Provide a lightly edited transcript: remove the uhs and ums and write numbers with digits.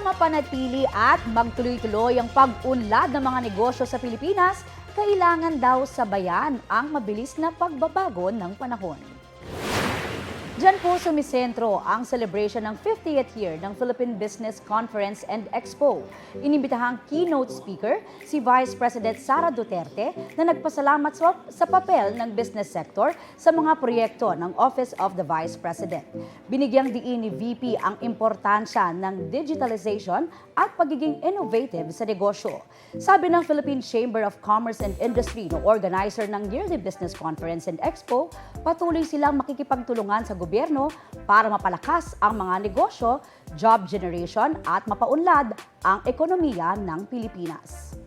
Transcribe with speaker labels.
Speaker 1: mapanatili at magtuloy-tuloy ang pag-unlad ng mga negosyo sa Pilipinas, kailangan daw sabayan ang mabilis na pagbabago ng panahon. Diyan po sumisentro ang celebration ng 50th year ng Philippine Business Conference and Expo. Inimbitahang keynote speaker si Vice President Sara Duterte na nagpasalamat sa papel ng business sector sa mga proyekto ng Office of the Vice President. Binigyang diin ni VP ang importansya ng digitalization at pagiging innovative sa negosyo. Sabi ng Philippine Chamber of Commerce and Industry na organizer ng Yearly Business Conference and Expo, patuloy silang makikipagtulungan sa gobyerno para mapalakas ang mga negosyo, job generation at mapaunlad ang ekonomiya ng Pilipinas.